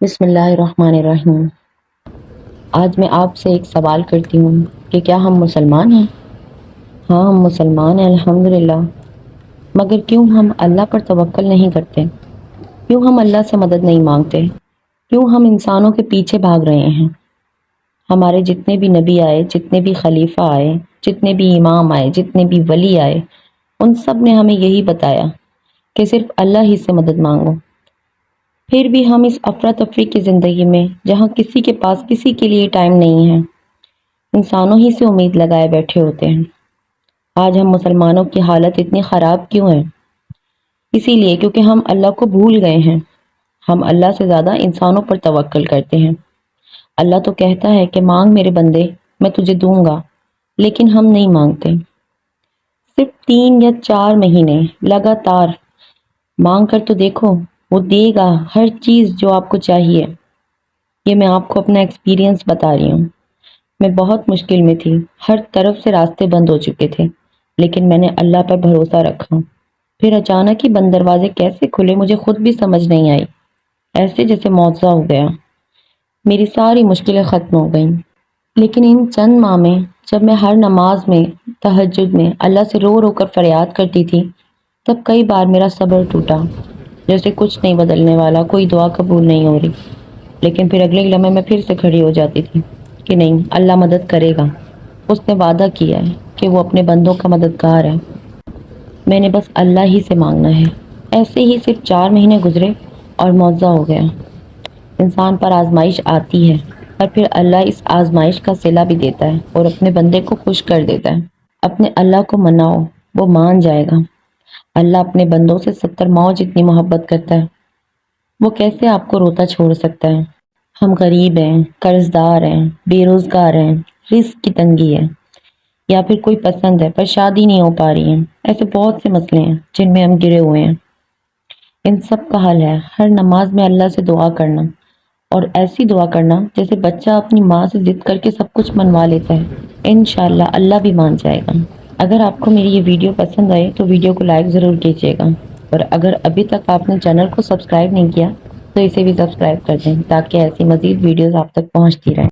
بسم اللہ الرحمن الرحیم۔ آج میں آپ سے ایک سوال کرتی ہوں کہ کیا ہم مسلمان ہیں؟ ہاں، ہم مسلمان ہیں الحمدللہ، مگر کیوں ہم اللہ پر توکل نہیں کرتے؟ کیوں ہم اللہ سے مدد نہیں مانگتے؟ کیوں ہم انسانوں کے پیچھے بھاگ رہے ہیں؟ ہمارے جتنے بھی نبی آئے، جتنے بھی خلیفہ آئے، جتنے بھی امام آئے، جتنے بھی ولی آئے، ان سب نے ہمیں یہی بتایا کہ صرف اللہ ہی سے مدد مانگو۔ پھر بھی ہم اس افراتفری کی زندگی میں، جہاں کسی کے پاس کسی کے لیے ٹائم نہیں ہے، انسانوں ہی سے امید لگائے بیٹھے ہوتے ہیں۔ آج ہم مسلمانوں کی حالت اتنی خراب کیوں ہے؟ اسی لیے کیونکہ ہم اللہ کو بھول گئے ہیں۔ ہم اللہ سے زیادہ انسانوں پر توکل کرتے ہیں۔ اللہ تو کہتا ہے کہ مانگ میرے بندے، میں تجھے دوں گا، لیکن ہم نہیں مانگتے۔ صرف 3 یا 4 مہینے لگاتار مانگ کر تو دیکھو، وہ دے گا ہر چیز جو آپ کو چاہیے۔ یہ میں آپ کو اپنا ایکسپیرینس بتا رہی ہوں۔ میں بہت مشکل میں تھی، ہر طرف سے راستے بند ہو چکے تھے، لیکن میں نے اللہ پر بھروسہ رکھا۔ پھر اچانک ہی بند دروازے کیسے کھلے مجھے خود بھی سمجھ نہیں آئی، ایسے جیسے معجزہ ہو گیا۔ میری ساری مشکلیں ختم ہو گئیں۔ لیکن ان چند ماہ میں جب میں ہر نماز میں، تہجد میں اللہ سے رو رو کر فریاد کرتی تھی، تب کئی بار میرا صبر ٹوٹا، جیسے کچھ نہیں بدلنے والا، کوئی دعا قبول نہیں ہو رہی۔ لیکن پھر اگلے لمحے میں پھر سے کھڑی ہو جاتی تھی کہ نہیں، اللہ مدد کرے گا، اس نے وعدہ کیا ہے کہ وہ اپنے بندوں کا مددگار ہے، میں نے بس اللہ ہی سے مانگنا ہے۔ ایسے ہی صرف 4 مہینے گزرے اور معجزہ ہو گیا۔ انسان پر آزمائش آتی ہے اور پھر اللہ اس آزمائش کا صلہ بھی دیتا ہے اور اپنے بندے کو خوش کر دیتا ہے۔ اپنے اللہ کو مناؤ، وہ مان جائے گا۔ اللہ اپنے بندوں سے 70 ماؤں جتنی محبت کرتا ہے، وہ کیسے آپ کو روتا چھوڑ سکتا ہے؟ ہم غریب ہیں، قرض دار ہیں، بے روزگار ہیں، رزق کی تنگی ہے، یا پھر کوئی پسند ہے پر شادی نہیں ہو پا رہی ہے۔ ایسے بہت سے مسئلے ہیں جن میں ہم گرے ہوئے ہیں۔ ان سب کا حل ہے ہر نماز میں اللہ سے دعا کرنا، اور ایسی دعا کرنا جیسے بچہ اپنی ماں سے ضد کر کے سب کچھ منوا لیتا ہے۔ انشاءاللہ اللہ بھی مان جائے گا۔ اگر آپ کو میری یہ ویڈیو پسند آئے تو ویڈیو کو لائک ضرور کیجیے گا، اور اگر ابھی تک آپ نے چینل کو سبسکرائب نہیں کیا تو اسے بھی سبسکرائب کر دیں تاکہ ایسی مزید ویڈیوز آپ تک پہنچتی رہیں۔